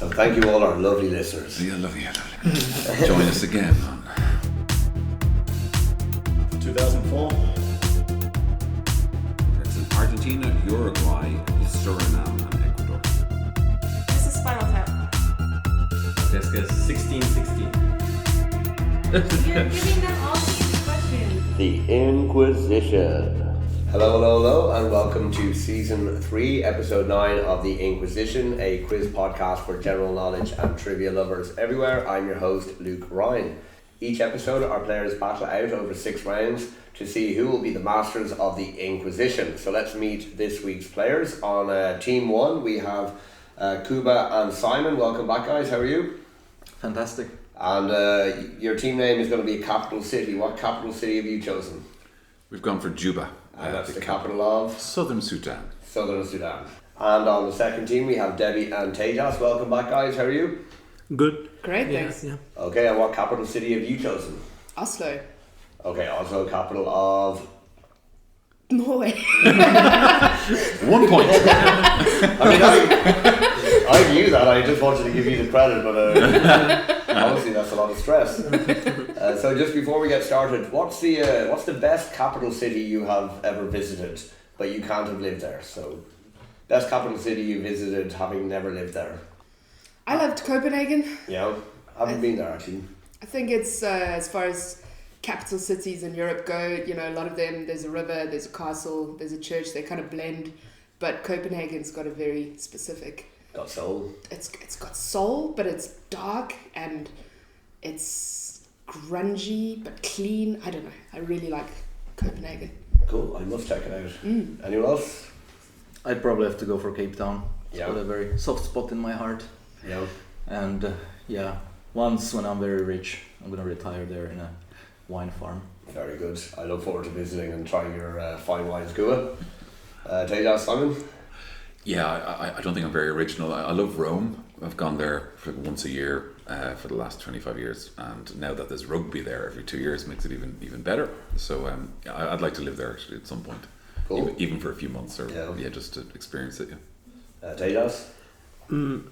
So thank you all our lovely listeners. Yeah, lovely. Join us again on 2004. it's in Argentina, Uruguay, Suriname and Ecuador. This is Spinal Tap. Let's guess 1616. You're giving them all these questions. The Inquizition. Hello, and welcome to Season 3, Episode 9 of The Inquizition, a quiz podcast for general knowledge and trivia lovers everywhere. I'm your host, Luke Ryan. Each episode, our players battle out over 6 rounds to see who will be the masters of The Inquizition. So let's meet this week's players. On Team 1, we have Kuba and Simon. Welcome back, guys. How are you? Fantastic. And your team name is going to be a capital city. What capital city have you chosen? We've gone for Juba. And that's the capital of Southern Sudan. Southern Sudan. And on the second team we have Debbie and Tejas. Welcome back, guys. How are you? Good. Great, thanks. Yeah. Okay, and what capital city have you chosen? Oslo. Okay, also capital of... Norway. 1 point. I mean, I knew that. I just wanted to give you the credit, but obviously that's a lot of stress. So just before we get started, what's the best capital city you have ever visited, but you can't have lived there? So, best capital city you visited, having never lived there. I loved Copenhagen. Yeah, haven't been there actually. I think it's as far as capital cities in Europe go, you know, a lot of them, there's a river, there's a castle, there's a church, they kind of blend, but Copenhagen's got a very specific... Got soul. It's got soul, but it's dark and it's grungy but clean. I don't know. I really like Copenhagen. Cool, I must check it out. Anyone else? I'd probably have to go for Cape Town. It's Yeah. got a very soft spot in my heart. Yeah. And once when I'm very rich, I'm going to retire there in a wine farm. Very good. I look forward to visiting and trying your fine wines, Kuba. Tejas, Simon? Yeah, I don't think I'm very original. I love Rome. I've gone there for once a year for the last 25 years, and now that there's rugby there every 2 years makes it even better. So I'd like to live there actually at some point. Cool. Even for a few months or Yeah. just to experience it. Yeah. Tejas?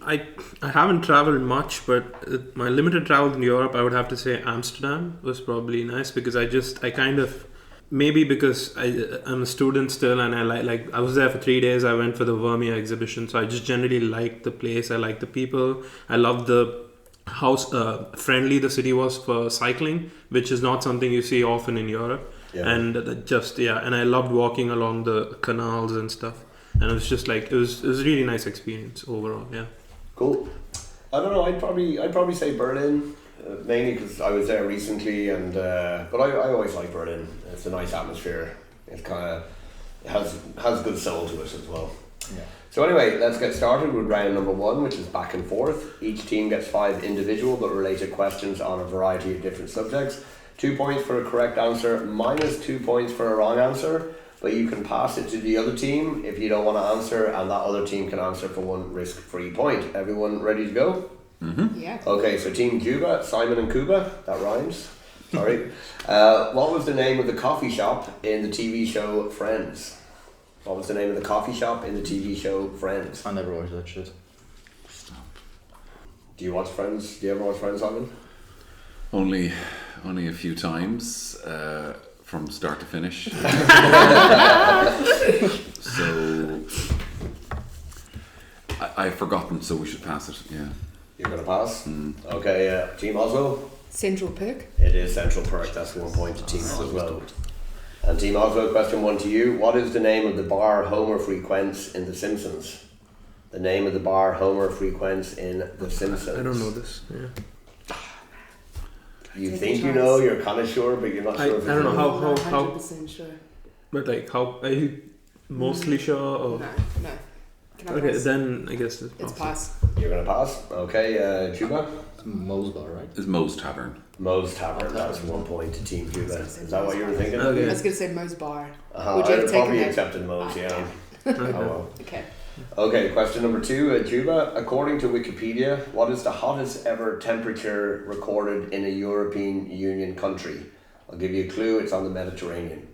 I haven't traveled much, but my limited travel in Europe, I would have to say Amsterdam was probably nice because maybe because I'm a student still and I like I was there for 3 days. I went for the Vermeer exhibition, so I just generally liked the place. I liked the people. I loved how friendly the city was for cycling, which is not something you see often in Europe. Yeah. And and I loved walking along the canals and stuff. And it was just like it was a really nice experience overall. Yeah. Cool. I don't know. I'd probably say Berlin, mainly because I was there recently, and but I always like Berlin. It's a nice atmosphere. It has good soul to it as well. Yeah. So anyway, let's get started with round number 1, which is back and forth. Each team gets 5 individual but related questions on a variety of different subjects. 2 points for a correct answer, minus 2 points for a wrong answer. But you can pass it to the other team if you don't want to answer, and that other team can answer for 1 risk-free point. Everyone ready to go? Mm-hmm. Yeah. Okay, so Team Juba, Simon and Kuba, that rhymes. Sorry. What was the name of the coffee shop in the TV show Friends? What was the name of the coffee shop in the TV show Friends? I never watched that shit. Do you watch Friends? Do you ever watch Friends, Simon? Only a few times. From start to finish. So I've forgotten, so we should pass it. Yeah. You're going to pass? Okay, Team Oslo? Central Perk. It is Central Perk, that's 1 point to Team Oslo. And Team Oslo, question 1 to you. What is the name of the bar Homer frequents in The Simpsons? The name of the bar Homer frequents in The Simpsons. I don't know this. Yeah. You Take think a you chance. know, you're kind of sure, but you're not I sure if it's don't know real. how- 100% sure. But like, how are you mostly sure? Or? No. Can I Okay, pass? then I guess It's pass. You're going to pass? Okay, Juba? Moe's Bar, right? It's Moe's Tavern. Moe's Tavern, that's 1 point to Team Juba. Is that what you were thinking? Okay. I was going to say Moe's Bar. Would you I'd have have taken probably that? accepted Moe's, yeah. Okay. Oh well. Okay. Okay, question number 2, Juba. According to Wikipedia, what is the hottest ever temperature recorded in a European Union country? I'll give you a clue, it's on the Mediterranean.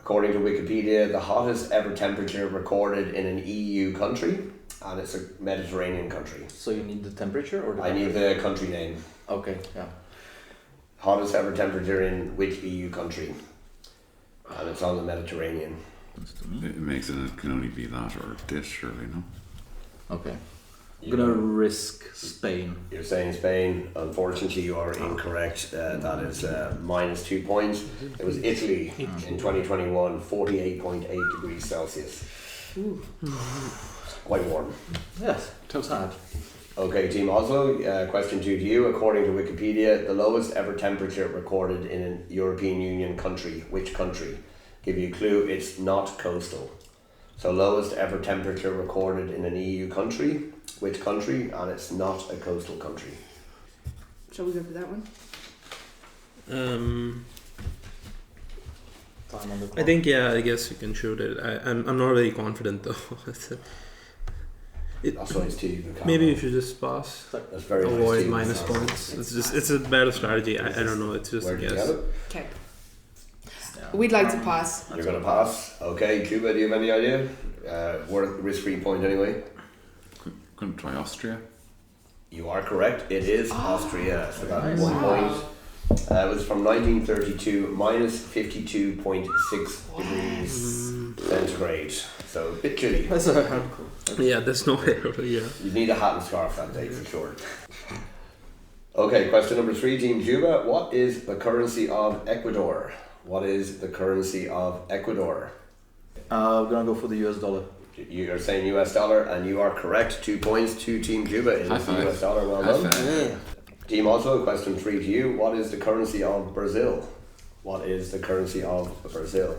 According to Wikipedia, the hottest ever temperature recorded in an EU country and it's a Mediterranean country. So you need the temperature or the I need the country name. Okay, yeah. Hottest ever temperature in which EU country? And it's on the Mediterranean. That's to me. It makes it can only be that or this, surely, no? Okay. I'm gonna risk Spain. You're saying Spain. Unfortunately, you are incorrect. That is minus 2 points. It was Italy in 2021, 48.8 degrees Celsius. Quite warm. Yes, sad. Okay, Team Oslo, question 2 to you. According to Wikipedia, the lowest ever temperature recorded in a European Union country. Which country? Give you a clue, it's not coastal. So lowest ever temperature recorded in an EU country. Which country? And it's not a coastal country. Shall we go for that one? Time on the clock. I think I guess you can shoot it. I'm not very confident though. That's why it's two. Maybe you should just pass. That's very nice, Avoid Steve. minus points. It's a better strategy. I don't know. It's just Where did you yes. get it? Okay. Yeah. We'd like to pass. You're going to pass. Okay, Cuba, do you have any idea? Worth risk-free point anyway. Couldn't try Austria. You are correct. It is Austria. So that's 1 point. It was from 1932, minus 52.6 degrees centigrade. So a bit chilly. That's a hard call. Yeah, there's no way over here. You need a hat and scarf that day for sure. Okay, question number 3, Team Juba. What is the currency of Ecuador? What is the currency of Ecuador? I'm gonna go for the US dollar. You are saying US dollar, and you are correct. 2 points to Team Juba. It High is the five. US dollar. Well High done. five. Yeah. Team Oslo, question 3 to you. What is the currency of Brazil? What is the currency of Brazil?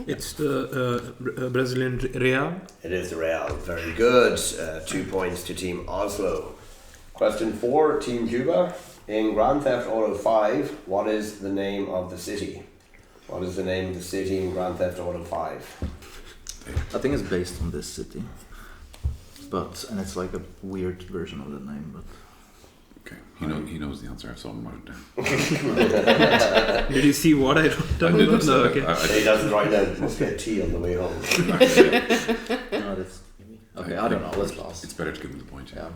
It's the Brazilian real. It is the real. Very good. 2 points to Team Oslo. Question 4, Team Juba. In Grand Theft Auto 5, what is the name of the city? What is the name of the city in Grand Theft Auto 5? I think it's based on this city. And it's like a weird version of the name, but Okay, he knows the answer. I saw him write it down. Did you see what I wrote down? I didn't. No, okay. He doesn't write down. Must get tea on the way home. no, that's okay. I don't know. Let's pass. It's better to give him the point. Yeah.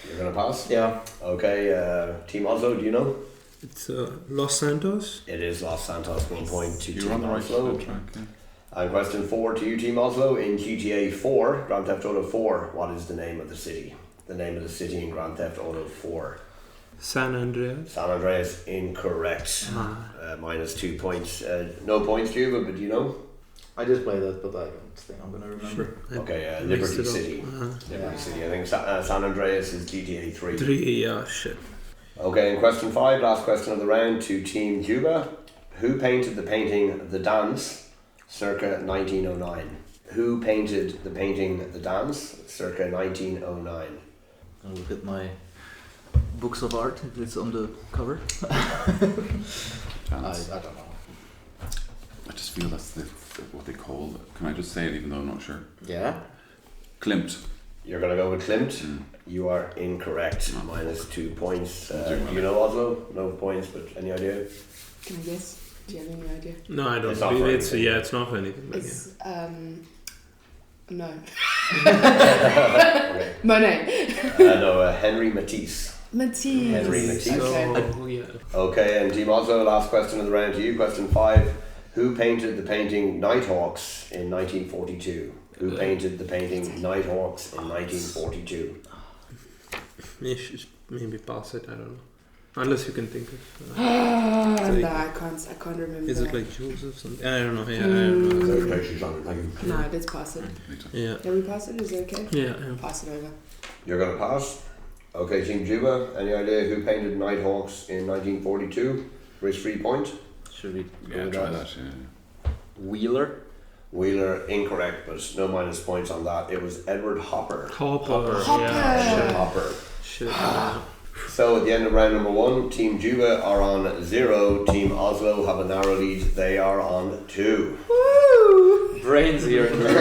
You're going to pass? Yeah. Okay, Team Oslo, do you know? It's Los Santos. It is Los Santos. 1 point to You're Team on the right Oslo. track. Yeah. And question 4 to you, Team Oslo. In GTA 4, Grand Theft Auto 4, what is the name of the city? The name of the city in Grand Theft Auto 4. San Andreas. San Andreas, incorrect. Minus 2 points. No points, Juba, but do you know? I just played that, but I don't think I'm gonna remember. Okay, Mixed Liberty it up. City. Liberty City. I think San Andreas is GTA 3. 3, yeah, shit. Okay, and question 5, last question of the round to Team Juba. Who painted the painting The Dance circa 1909? Who painted the painting The Dance circa 1909? I'll look at my books of art if it's on the cover. I don't know. I just feel that's what they call it. Can I just say it even though I'm not sure? Yeah. Klimt. You're going to go with Klimt. Mm. You are incorrect. Minus 2 points. Do You know Oslo? No points, but any idea? Can I guess? Do you have any idea? No, I don't. It's not for It's anything. it's not for anything. But It's no. Okay. Monet. No, Henry Matisse. Matisse. Henry Matisse. Okay. So, yeah. Okay, and Team Oslo, last question of the round to you. Question 5. Who painted the painting Nighthawks in 1942? Who painted the painting Nighthawks in 1942? You should maybe pass it. I don't know. Unless you can think of. No, I can't remember. Is it like Joseph something? I don't know. Yeah, I don't know. So, Tracy's on. Thank you. No, let's pass it. Yeah. Can we pass it? Is it okay? Yeah. Pass it over. You're going to pass? Okay, Team Juba, any idea who painted Nighthawks in 1942? Risk-free point? Should we Yeah, go with try that? that. Yeah. Wheeler? Wheeler, incorrect, but no minus points on that. It was Edward Hopper. Hopper. Hopper. Yeah. Hopper. Shit. So at the end of round number 1, Team Juba are on 0. Team Oslo have a narrow lead. They are on 2. Woo! Brains here in the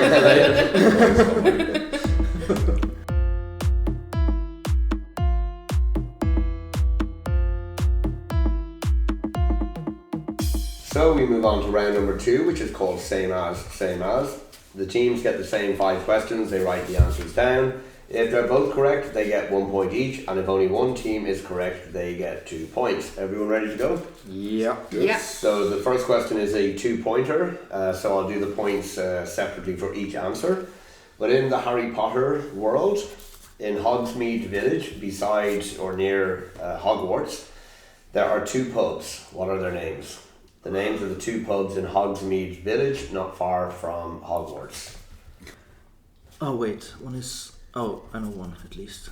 So we move on to round number 2, which is called Same As, Same As. The teams get the same 5 questions. They write the answers down. If they're both correct, they get 1 point each, and if only one team is correct, they get 2 points. Everyone ready to go? Yeah. Yeah. So the first question is a 2-pointer, so I'll do the points separately for each answer. But in the Harry Potter world, in Hogsmeade Village, beside or near Hogwarts, there are 2 pubs. What are their names? The names of the 2 pubs in Hogsmeade Village, not far from Hogwarts. Oh wait, one is. Oh, I know one at least.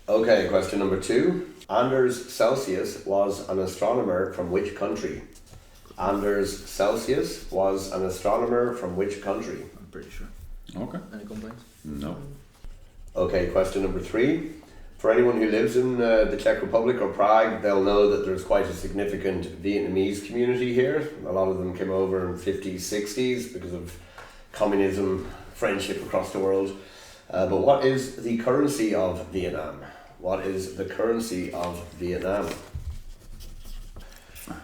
Okay, question number 2. Anders Celsius was an astronomer from which country? Anders Celsius was an astronomer from which country? I'm pretty sure. Okay. Any complaints? No. Okay, question number 3. For anyone who lives in the Czech Republic or Prague, they'll know that there's quite a significant Vietnamese community here. A lot of them came over in 50s, 60s because of communism, friendship across the world. But what is the currency of Vietnam? What is the currency of Vietnam?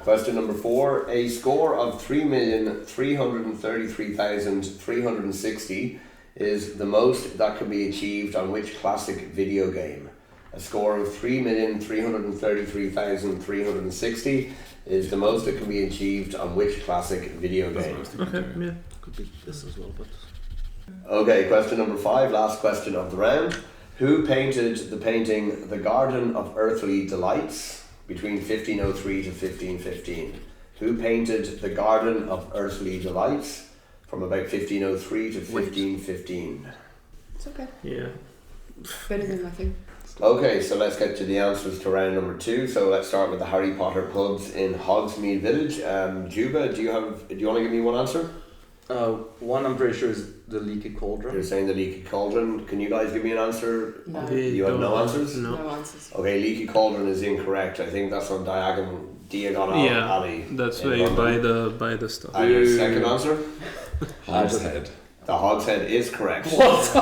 Question number 4. A score of 3,333,360 is the most that can be achieved on which classic video game? A score of 3,333,360 is the most that can be achieved on which classic video game? Okay, yeah. Could be this as well, but. Okay, question number 5, last question of the round. Who painted the painting The Garden of Earthly Delights between 1503 to 1515? Who painted The Garden of Earthly Delights from about 1503 to 1515? It's okay. Yeah. Better than nothing. Okay, so let's get to the answers to round number 2. So let's start with the Harry Potter pubs in Hogsmeade Village. Juba, do you want to give me one answer? One I'm pretty sure is the Leaky Cauldron. You're saying the Leaky Cauldron. Can you guys give me an answer? No. You have no answers? No. No answers. Okay, Leaky Cauldron is incorrect. I think that's on Diagonal Yeah, Alley. that's in where you London. buy the stuff. And your second answer? Hogshead. The Hogshead is correct. What?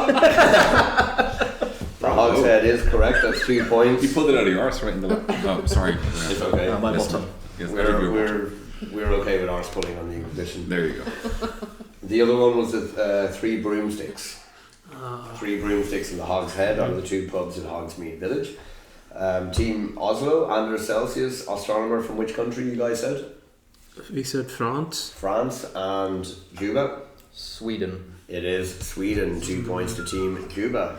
The Hogshead is correct. That's 2 points. You pulled it out of your arse right in the lap. Oh, sorry. It's okay. My Yes, bottom. yes, that'd be your bottom. We're okay with arse pulling on the Inquisition. There you go. The other one was the 3 broomsticks. 3 broomsticks in the Hogshead are the 2 pubs in Hogsmeade Village. Team Oslo, Anders Celsius, astronomer from which country you guys said? We said France. France. And Juba? Sweden. It is Sweden. 2 points to Team Juba.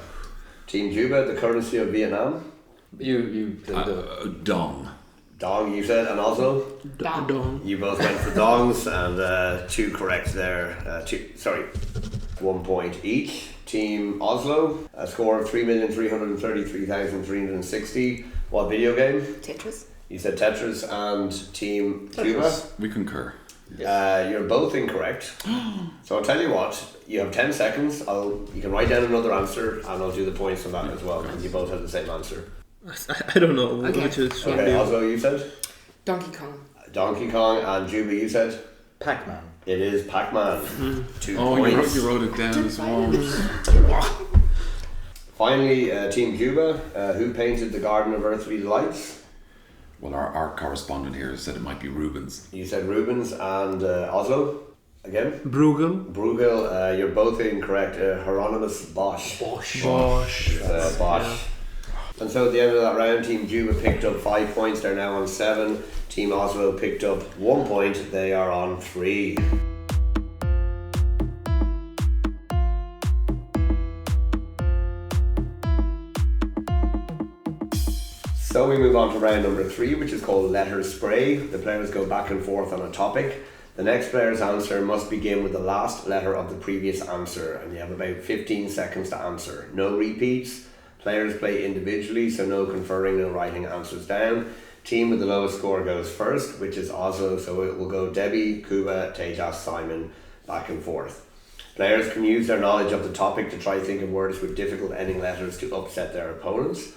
Team Juba, the currency of Vietnam? You played the. Dong. Dong, you said, and Oslo? Dong. You both went for dongs, and 2 correct there. 1 point each. Team Oslo, a score of 3,333,360. What video game? Tetris. You said Tetris. And Team Cuba? We concur. You're both incorrect. So I'll tell you what, you have 10 seconds. You can write down another answer, and I'll do the points on that as well, because you both have the same answer. I don't know Okay. which is. should Okay, be- Oslo, you said? Donkey Kong. Donkey Kong. And Juba, you said? Pac-Man. It is Pac-Man. 2 Oh, points. you wrote it down as well. Finally, Team Juba, who painted the Garden of Earthly Delights? Well, our correspondent here said it might be Rubens. You said Rubens. And Oslo, again? Bruegel. Bruegel, you're both incorrect. Hieronymus Bosch. Bosch. Bosch. Yeah. And so at the end of that round, Team Juba picked up 5 points. They're now on 7. Team Oslo picked up 1 point. They are on 3. So we move on to round number 3, which is called Letter Spray. The players go back and forth on a topic. The next player's answer must begin with the last letter of the previous answer, and you have about 15 seconds to answer. No repeats. Players play individually, so no conferring, no writing answers down. Team with the lowest score goes first, which is Oslo, so it will go Debbie, Kuba, Tejas, Simon, back and forth. Players can use their knowledge of the topic to try think of words with difficult ending letters to upset their opponents.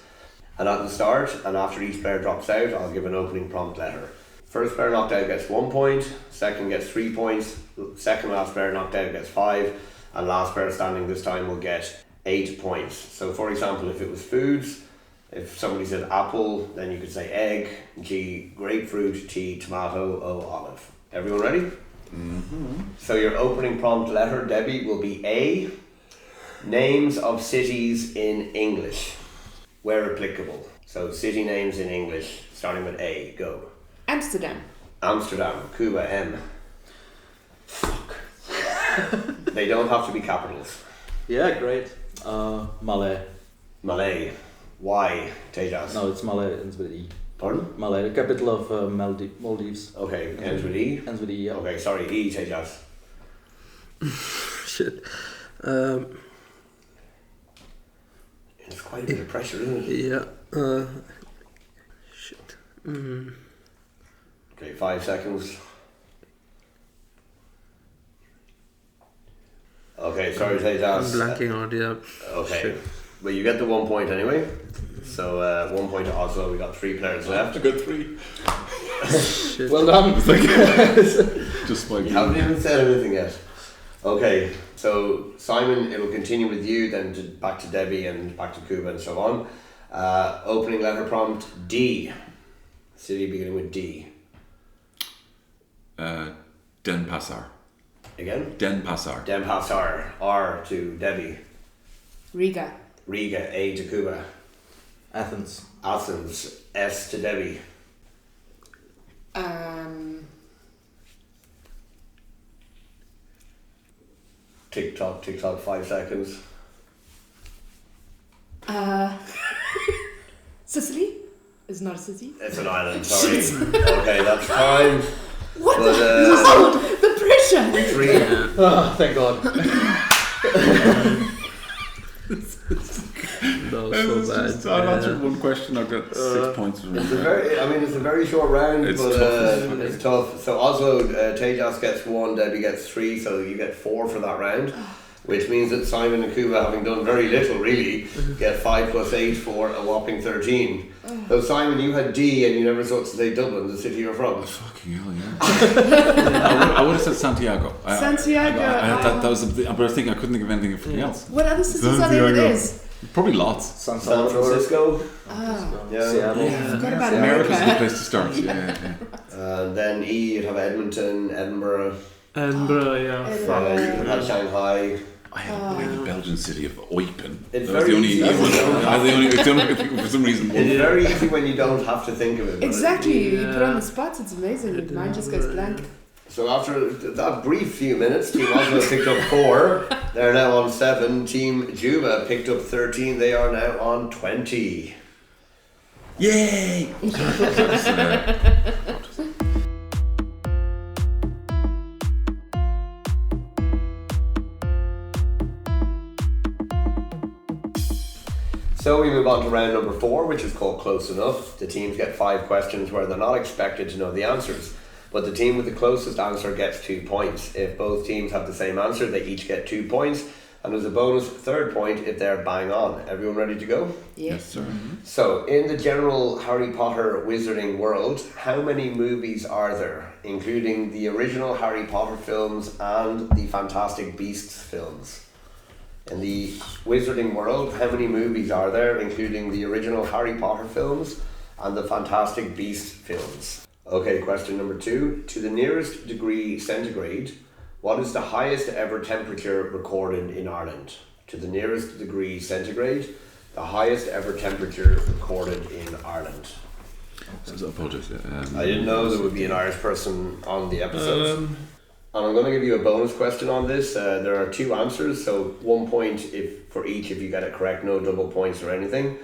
And at the start, and after each player drops out, I'll give an opening prompt letter. First player knocked out gets 1 point, second gets 3 points, second last player knocked out gets 5, and last player standing this time will get 8 points. So for example, if it was foods, if somebody said apple, then you could say egg, G, grapefruit, T, tomato, O, olive. Everyone ready? Mm-hmm. So your opening prompt letter, Debbie, will be A. Names of cities in English, where applicable. So city names in English, starting with A. Go. Amsterdam. Amsterdam. Kuba. M. Fuck. They don't have to be capitals. Yeah, great. Malay. Malay. Y. Tejas. No, it's Malay, ends with E. Pardon? Malay, the capital of Maldives. Okay, ends with E. Ends with E, yeah. Okay, sorry, E. Tejas. Shit. It's quite a bit of pressure, isn't it? Yeah. Shit. Okay, 5 seconds. Okay, sorry, I'm Tejas. blanking out, yeah. Okay, Shit. well, you get the 1 point anyway. So 1 point to Oslo. We got 3 players left. A good 3. Shit. Well done. Just by You haven't even said anything yet. Okay, so Simon, it'll continue with you, then back to Debbie and back to Kuba and so on. Opening letter prompt D. City beginning with D. Denpasar. Again? Denpasar. Denpasar. R to Debbie. Riga. Riga. A to Kuba. Athens. Athens. S to Debbie. Tick tock, 5 seconds. Sicily is not a city. It's an island, sorry. Okay, that's fine. What But, the pressure! 3. Oh, thank God. That was so bad. I've answered one question. I've got 6 points. It's a very short round, It's but tough. it's tough. So Oslo, Tejas gets 1, Debbie gets 3, so you get 4 for that round, which means that Simon and Kuba, having done very little really, get 5 plus 8 for a whopping 13. So Simon, you had D and you never thought to say Dublin, the city you're from. Fucking hell, yeah. I would have said Santiago. Santiago. That was but I was thinking I couldn't think of anything else. What other cities are there with this? Probably lots. San San Francisco. Yeah. Seattle. I forgot about America's a good America. place to start. Yeah. And then E, you'd have Edmonton, Edinburgh, Edinburgh, yeah. Edinburgh. you would have Shanghai. I have the Belgian city of Eupen. It's That was very the only easy. one. It's the only for some reason. It's very easy when you don't have to think of it. but Exactly, you Yeah. put on the spot, it's amazing. Mine just goes blank. So after that brief few minutes, Team Oslo picked up 4. They're now on 7. Team Juba picked up 13. They are now on 20. Yay! So we move on to round number 4, which is called Close Enough. The teams get 5 questions where they're not expected to know the answers, but the team with the closest answer gets 2 points. If both teams have the same answer, they each get 2 points, and there's a bonus 3rd point if they're bang on. Everyone ready to go? Yes. Sir. So, in the general Harry Potter wizarding world, how many movies are there, including the original Harry Potter films and the Fantastic Beasts films? In the wizarding world, how many movies are there, including the original Harry Potter films and the Fantastic Beasts films? Okay, question number 2. To the nearest degree centigrade, what is the highest ever temperature recorded in Ireland? To the nearest degree centigrade, the highest ever temperature recorded in Ireland. So apologies. I didn't know there would be an Irish person on the episode. And I'm going to give you a bonus question on this. There are 2 answers, so 1 point for each if you get it correct, no double points or anything.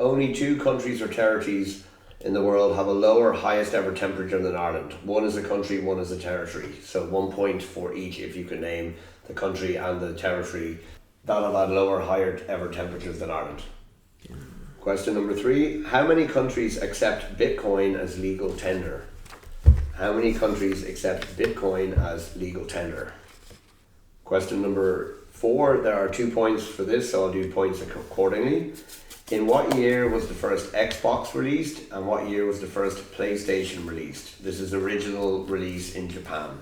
Only 2 countries or territories in the world have a lower highest ever temperature than Ireland. One is a country, one is a territory. So 1 point for each if you can name the country and the territory that have had lower, higher ever temperatures than Ireland. Question number 3. How many countries accept Bitcoin as legal tender? How many countries accept Bitcoin as legal tender? Question number 4. There are 2 points for this, so I'll do points accordingly. In what year was the first Xbox released, and what year was the first PlayStation released? This is original release in Japan.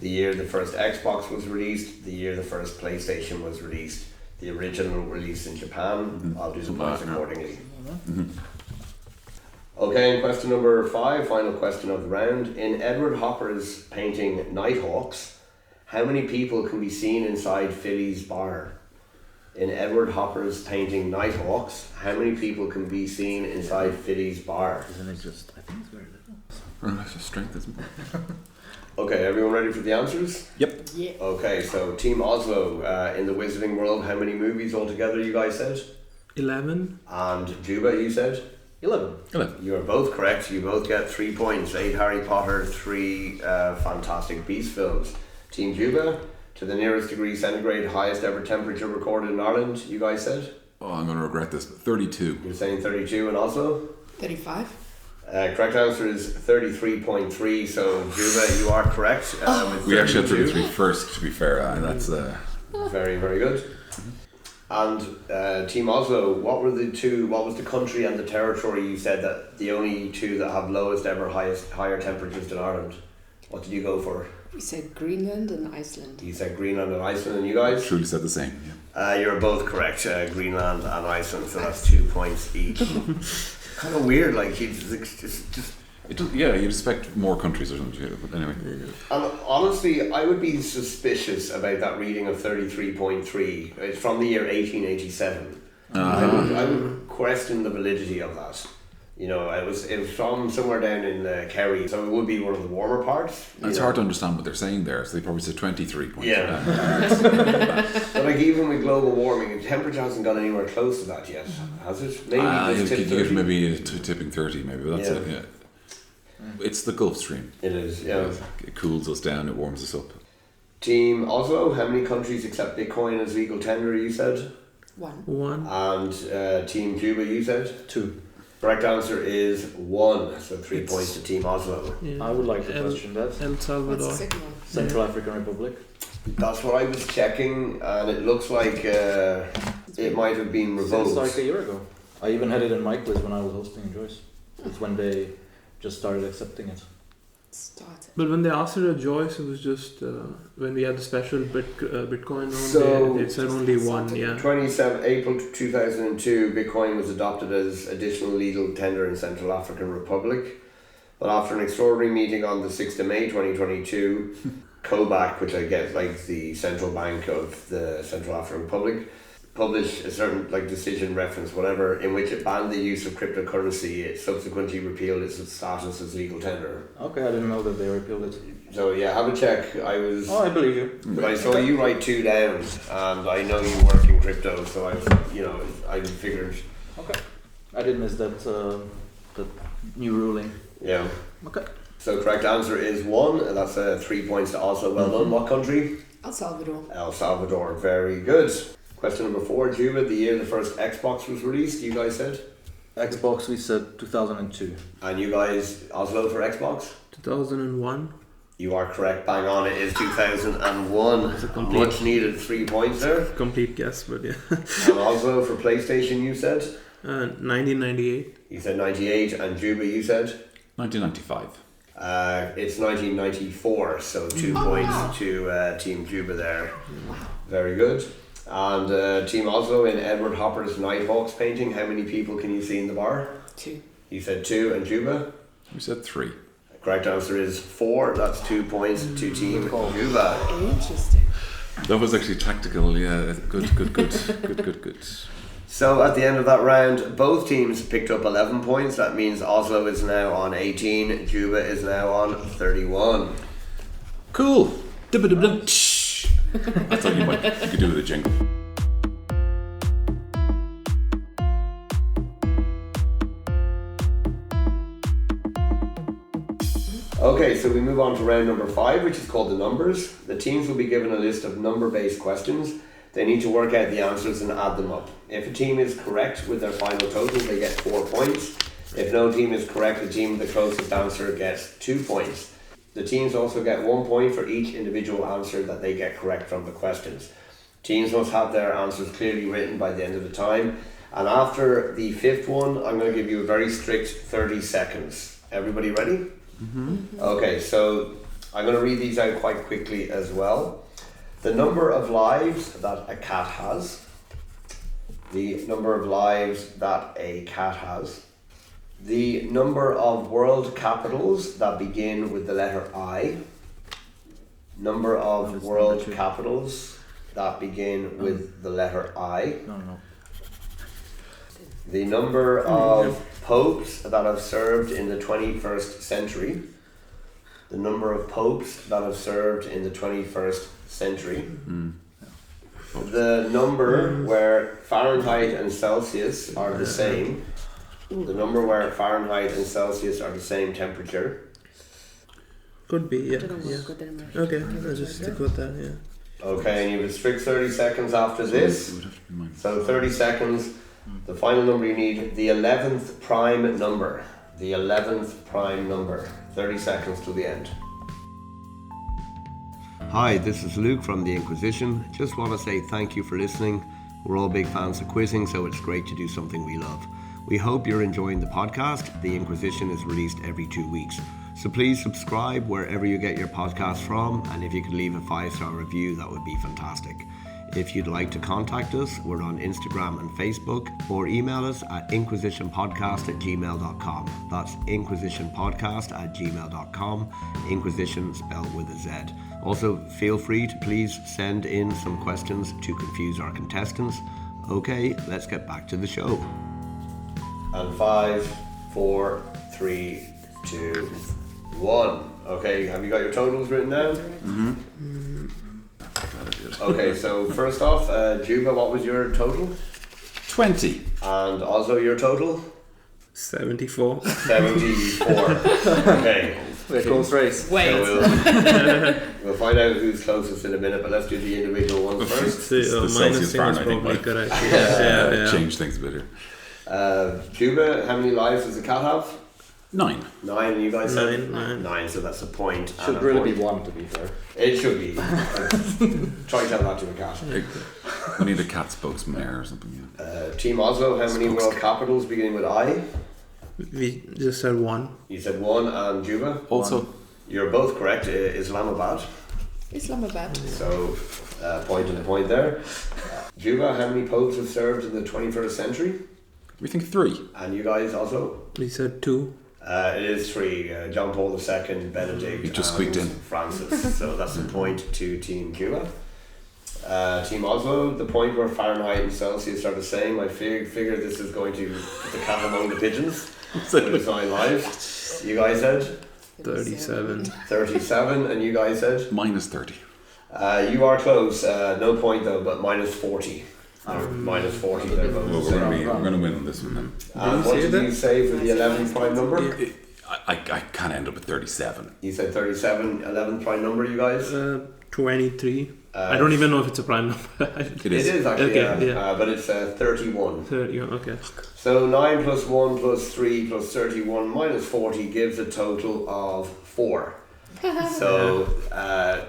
The year the first Xbox was released, the year the first PlayStation was released, the original release in Japan. I'll do the points accordingly. Okay, and question number 5, final question of the round. In Edward Hopper's painting Nighthawks, how many people can be seen inside Philly's bar? in Edward Hopper's painting Nighthawks, how many people can be seen inside Fiddy's bar? Isn't it just? I think it's very little. It's just strength, isn't it? Okay, everyone ready for the answers? Yep. Yeah. Okay, so Team Oslo, in the Wizarding World, how many movies altogether you guys said? 11. And Juba, you said? 11. You are both correct. You both get 3 points. 8 Harry Potter, 3 Fantastic Beasts films. Team Juba, to the nearest degree centigrade, highest ever temperature recorded in Ireland, you guys said? Oh, I'm going to regret this. 32. You're saying 32 in Oslo? 35. Correct answer is 33.3, so Juba, you are correct. With We actually had 32. 33 first, to be fair, and that's... Very, very good. And Team Oslo, what was the country and the territory you said that the only two that have lowest ever higher temperatures than Ireland? What did you go for? We said Greenland and Iceland. You said Greenland and Iceland, and you guys? Truly said the same, yeah. You're both correct, Greenland and Iceland, so that's 2 points each. Kind of weird, like he's just. It does, yeah, you'd expect more countries or something, but anyway. And honestly, I would be suspicious about that reading of 33.3. It's from the year 1887. I would question the validity of that. You know, it was from somewhere down in Kerry, so it would be one of the warmer parts. It's hard to understand what they're saying there, so they probably said 23 points. Yeah. But like even with global warming, the temperature hasn't gone anywhere close to that yet, has it? Maybe it's you tipped give 30. maybe tipping 30, maybe, but that's Yeah. it, yeah. It's the Gulf Stream. It is, yeah. It cools us down, it warms us up. Team Oslo, how many countries accept Bitcoin as legal tender, you said? 1. And Team Juba, you said? 2. Correct answer is 1, so 3 points to Team Oslo. Yeah. I would like to question that. El What's the Salvador. second one? Central African Republic. That's what I was checking, and it looks like it might have been revoked. Since like a year ago. I even had it in my quiz when I was hosting in Joyce. It's when they just started accepting it. Started. But when they asked it at Joyce, it was just when we had the special Bitcoin on So- they said only 1, yeah. 27 April 2002, Bitcoin was adopted as additional legal tender in Central African Republic. But after an extraordinary meeting on the 6th of May 2022, COBAC, which I guess like the central bank of the Central African Republic, published a certain like decision reference, whatever, in which it banned the use of cryptocurrency. It subsequently repealed its status as legal tender. Okay, I didn't know that they repealed it. So yeah, have a check. I believe you. But I saw you write 2 down, and I know you work in crypto, so I figured. Okay. I did miss that new ruling. Yeah. Okay. So correct answer is 1, and that's 3 points to Oslo. Well done. What country? El Salvador. El Salvador. Very good. Question number 4, Juba. The year the first Xbox was released, you guys said, Xbox, we said 2002. and you guys Oslo for Xbox. 2001. You are correct. Bang on. It is 2001. It's a complete- Much needed 3 points there. Complete guess, but yeah. And Oslo for PlayStation, you said. 1998. You said 98, and Juba, you said. 1995. It's 1994, so 2 points to Team Juba there. Very good. And Team Oslo, in Edward Hopper's Nighthawks painting, how many people can you see in the bar? 2. You said 2, and Juba? We said 3. Correct answer is 4. That's 2 points to Team Juba. Interesting. That was actually tactical, yeah. Good. So at the end of that round, both teams picked up 11 points. That means Oslo is now on 18, Juba is now on 31. Cool. I thought you could do with a jingle. Okay, so we move on to round number 5, which is called the numbers. The teams will be given a list of number-based questions. They need to work out the answers and add them up. If a team is correct with their final total, they get 4 points. If no team is correct, the team with the closest answer gets 2 points. The teams also get 1 point for each individual answer that they get correct from the questions. Teams must have their answers clearly written by the end of the time. And after the 5th one, I'm going to give you a very strict 30 seconds. Everybody ready? Mm-hmm. Okay, so I'm going to read these out quite quickly as well. The number of lives that a cat has. The number of lives that a cat has. The number of world capitals that begin with the letter I. Number of world capitals that begin with the letter I. No. The number of popes that have served in the 21st century. The number of popes that have served in the 21st century. The number where Fahrenheit and Celsius are the same. The number where Fahrenheit and Celsius are the same temperature. Could be, yeah. I don't know Yeah. what good in Okay, I'll just stick with that, yeah. Okay, and you have a strict 30 seconds after this. It would have to be mine. So 30 seconds. The final number you need, the 11th prime number. The 11th prime number. 30 seconds to the end. Hi, this is Luke from the Inquizition. Just want to say thank you for listening. We're all big fans of quizzing, so it's great to do something we love. We hope you're enjoying the podcast. The Inquizition is released every 2 weeks. So please subscribe wherever you get your podcast from, and if you could leave a 5-star review, that would be fantastic. If you'd like to contact us, we're on Instagram and Facebook, or email us at inquisitionpodcast@gmail.com. That's inquisitionpodcast@gmail.com, Inquisition spelled with a Z. Also, feel free to please send in some questions to confuse our contestants. Okay, let's get back to the show. And 5, 4, 3, 2, 1. Okay, have you got your totals written down? Okay, so first off, Juba, what was your total? 20. And also your total? 74. 74. Okay. Wait, close race. Wait. So we'll find out who's closest in a minute, but let's do the individual ones first. The Minus Celsius thing is Fahrenheit, probably but- correct. Yeah. Change things a bit here. Juba, how many lives does a cat have? 9. 9, and you guys said? Nine. 9, so that's a point. and Should a really point. be 1 to be fair. It should be. Try tell that to a cat. We need a cat spokesman there or something. Yeah. Team Oslo, how many world capitals beginning with I? We just said 1. You said 1, and Juba? Also, You're both correct. Islamabad. Islamabad. So, point and a point there. Juba, how many popes have served in the 21st century? we think 3. And you guys also? We said 2. It is 3. John Paul II, Benedict, You just and squeaked in. Francis. So that's a point to Team Juba. Team Oslo, the point where Fahrenheit and Celsius are the same. I figure this is going to put the cat among the pigeons. With its 9 lives. You guys said 37. 37, and you guys said Minus 30. you are close. No point though, but minus 40. Minus 40. They're both Well, the we're same. going to win on this one then. And you what say did that? you say for the 11th prime number? I kind of end up at 37. You said 37, 11th prime number, you guys? 23. I don't even know if it's a prime number. It It is. is actually, Okay, yeah. but it's 31. 30, okay. So 9 plus 1 plus 3 plus 31 minus 40 gives a total of 4. So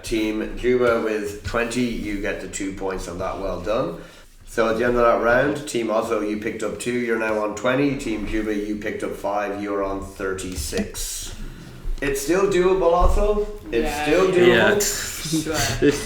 Team Juba with 20, you get the 2 points on that, well done. So at the end of that round, Team Oslo, you picked up 2, you're now on 20. Team Juba, you picked up 5, you're on 36. It's still doable, Oslo. It's Yeah, still yeah. doable.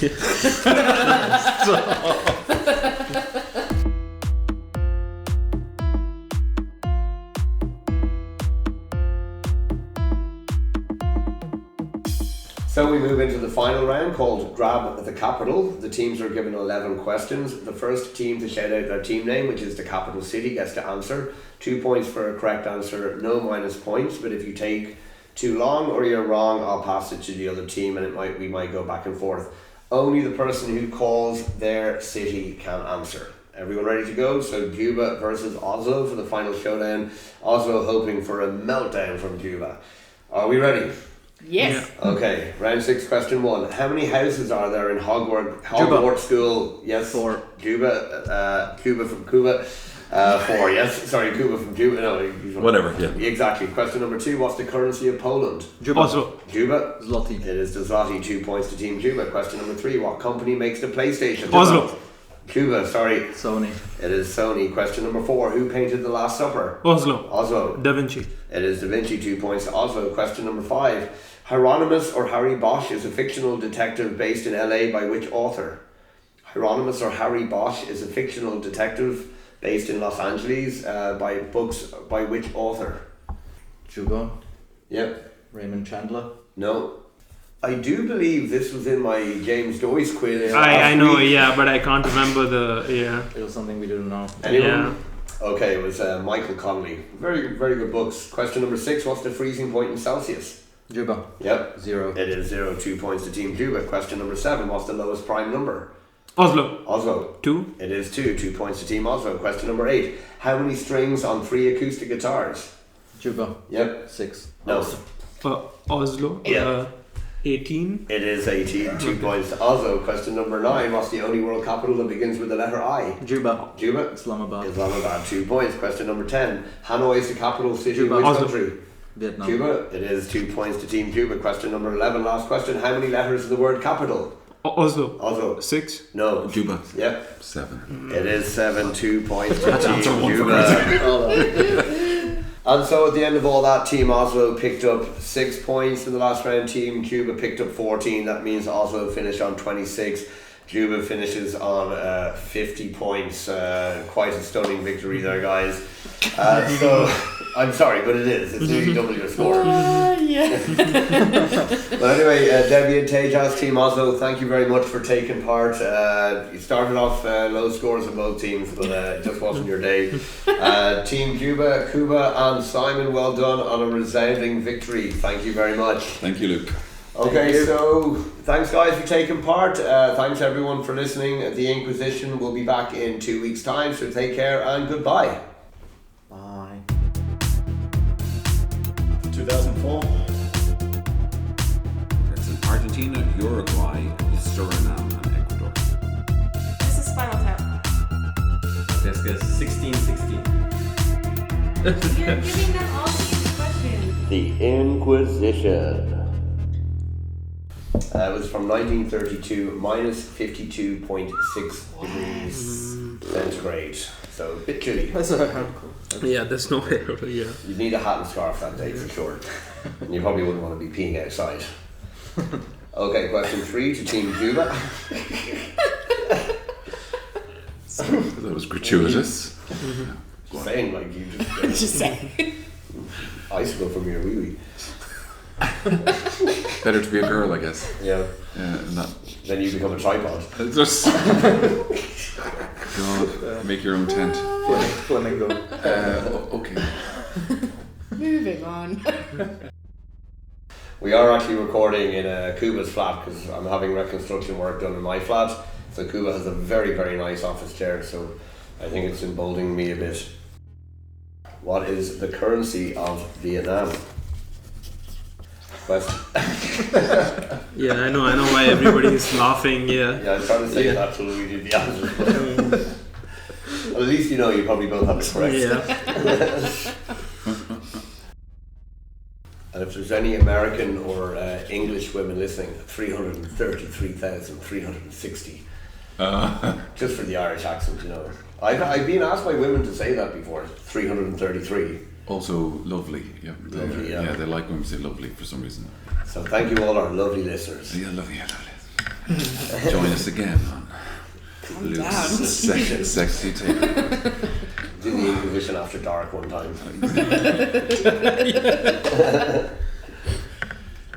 So we move into the final round called Grab the Capital. The teams are given 11 questions. The first team to shout out their team name, which is the capital city, gets to answer. 2 points for a correct answer, no minus points. But if you take too long or you're wrong, I'll pass it to the other team and we might go back and forth. Only the person who calls their city can answer. Everyone ready to go? So Juba versus Oslo for the final showdown. Oslo hoping for a meltdown from Juba. Are we ready? Yes. Okay, round 6, question 1. How many houses are there in Hogwarts School? Yes. 4. Juba from Kuba. 4, yes. Sorry, Kuba from Juba. No, Whatever, yeah. Exactly. Question number 2. What's the currency of Poland? Oslo. Juba. Zloty. It is the Zloty. 2 points to Team Juba. Question number 3. What company makes the PlayStation? Oslo. Cuba, sorry. Sony. It is Sony. Question number 4. Who painted The Last Supper? Oslo. Oslo. Da Vinci. It is Da Vinci. 2 points to Oslo. Question number 5. Hieronymus or Harry Bosch is a fictional detective based in LA by which author? Hieronymus or Harry Bosch is a fictional detective based in Los Angeles by which author? Juba. Yep. Raymond Chandler. No. I do believe this was in my James Joyce quiz. I know, week. yeah, but I can't remember the It was something we didn't know. Anyone? Yeah. Okay, it was Michael Connolly. Very, very good books. Question number 6, what's the freezing point in Celsius? Juba. Yep. 0. It is 0, 2 points to Team Juba. Question number 7, what's the lowest prime number? Oslo. Oslo. 2. It is 2, 2 points to Team Oslo. Question number 8, how many strings on 3 acoustic guitars? Juba. Yep. 6. No. Oslo. Yeah. 18. It is 18, 2 points to Oslo. Question number 9, what's the only world capital that begins with the letter I? Juba. Juba. Islamabad. Islamabad, 2 points. Question number 10, Hanoi is the capital city Juba. of which Oslo. country? Vietnam. Cuba. It is 2 points to Team Cuba. Question number 11, last question, how many letters is the word capital? Oslo. Oslo. 6. No. Juba. Yep. 7. It is 7, 2 points to Answer Team one for Cuba. And so at the end of all that, Team Oslo picked up 6 points in the last round. Team Cuba picked up 14. That means Oslo finished on 26. Juba finishes on 50 points. Quite a stunning victory there, guys. So I'm sorry, but it is. It's nearly double your score. Yeah. But anyway, Debbie and Tejas, Team Oslo, thank you very much for taking part. You started off low scores in both teams, but it just wasn't your day. Team Juba, Kuba and Simon, well done on a resounding victory. Thank you very much. Thank you, Luke. Okay, so thanks guys for taking part. Thanks everyone for listening. The Inquizition will be back in 2 weeks' time, so take care and goodbye. Bye. 2004. It's in Argentina, Uruguay, Suriname, and Ecuador. This is Spinal Tap. Let's guess 1616. You're giving them all these questions. The Inquizition. It was from 1932, minus 52.6 degrees centigrade. So a bit chilly. That's a hardcore. Yeah, there's no way. Yeah. You'd need a hat and scarf that day for sure. And you probably wouldn't want to be peeing outside. Okay, question 3 to Team Juba. That was gratuitous. Just saying, like, you just Just say. icicle from your wee wee. Better to be a girl, I guess. Yeah. Not Then you become a tripod. just. God, make your own tent. Flamingo. Okay. Moving on. We are actually recording in Kuba's flat because I'm having reconstruction work done in my flat. So Kuba has a very, very nice office chair, so I think it's emboldening me a bit. What is the currency of Vietnam? Question. Yeah, I know why everybody is laughing. Yeah. Yeah, I was trying to say Yeah. that till we did the answers. But well, at least you know you probably both have it correct. Yeah. And if there's any American or English women listening, 333,360. Just for the Irish accent, you know. I've been asked by women to say that before. 333. Also lovely. Yeah. Lovely, yeah. Yeah, they like when we say lovely for some reason. So thank you all our lovely listeners. Yeah, lovely. Yeah, lovely. Join us again on Calm Luke's down. sexy tape. Did the Inquisition after dark one time.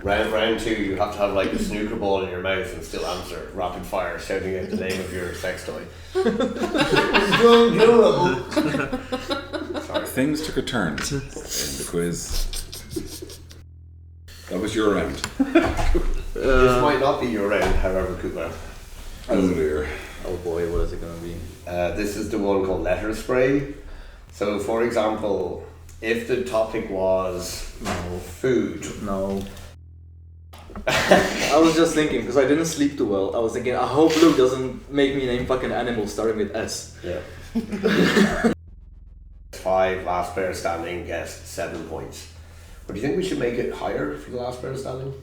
Round 2, you have to have like a snooker ball in your mouth and still answer rapid fire, shouting out the name of your sex toy. Sorry. Things took a turn in the quiz. That was your round. This might not be your round, however, Kuba. Oh dear. Oh boy, what is it gonna be? This is the one called letter spray. So, for example, if the topic was food. No. I was just thinking, because I didn't sleep too well, I was thinking, I hope Luke doesn't make me name fucking animals starting with S. Yeah. 5, last player standing gets 7 points. But do you think we should make it higher for the last player standing?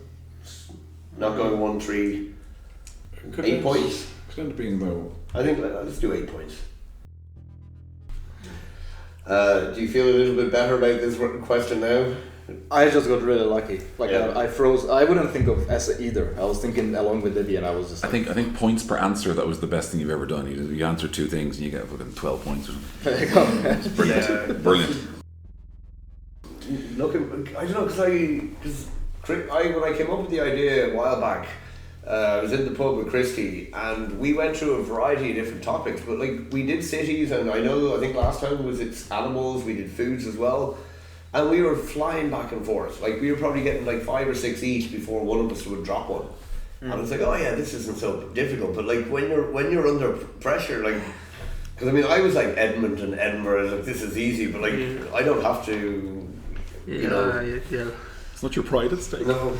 Not going 1, 3, 8 points? Could end up being about. I think let's do 8 points. Do you feel a little bit better about this question now? I just got really lucky. Like Yeah. I froze. I wouldn't think of S either. I was thinking along with Libby, and I was just. I think points per answer. That was the best thing you've ever done. You answer 2 things and you get fucking 12 points. Or something. Brilliant. Yeah. Brilliant. Looking, I don't know, because When I came up with the idea a while back, I was in the pub with Christy, and we went through a variety of different topics. But like we did cities, and I think last time it's animals. We did foods as well, and we were flying back and forth. Like we were probably getting like 5 or 6 each before one of us would drop one. And it's like, oh yeah, this isn't so difficult. But like when you're under pressure, like, because I mean, I was like Edmonton, Edinburgh, like this is easy, but like I don't have to, you know. Yeah. It's not your pride at stake. No.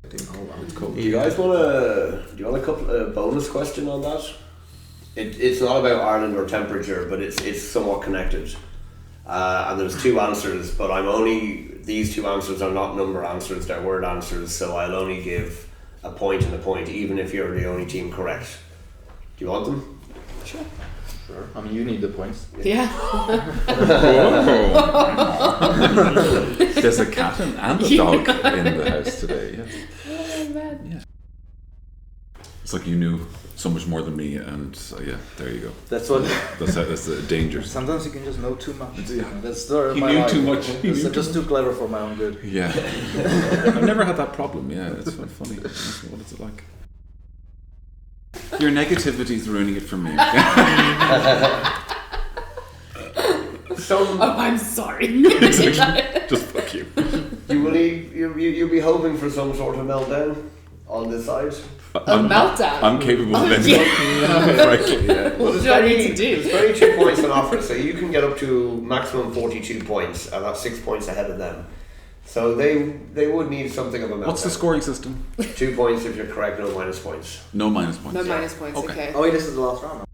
It's cold. Do you guys want a couple bonus question on that? It's not about Ireland or temperature, but it's somewhat connected. And there's 2 answers, but these 2 answers are not number answers, they're word answers, so I'll only give a point and a point, even if you're the only team correct. Do you want them? Sure. I mean, you need the points. Yeah. There's a cat and a dog in the house today. Yes. Oh man. Yeah. It's like you knew so much more than me, and yeah, there you go. That's what. That's the danger. Sometimes you can just know too much. Yeah. That's the He my knew life. too much. He It's knew just too clever for my own good. Yeah. I've never had that problem. Yeah, it's quite funny. What is it like? Your negativity's ruining it for me. So I'm sorry. Just fuck you. you'll be hoping for some sort of meltdown on this side. Meltdown. I'm capable of anything. Frankly, yeah. What do I need to do? There's 32 points on offer, so you can get up to maximum 42 points, and that's 6 points ahead of them. So they would need something of a meltdown. What's the scoring system? 2 points if you're correct, no minus points. No minus points. No minus points, Okay. okay. Oh wait, this is the last round.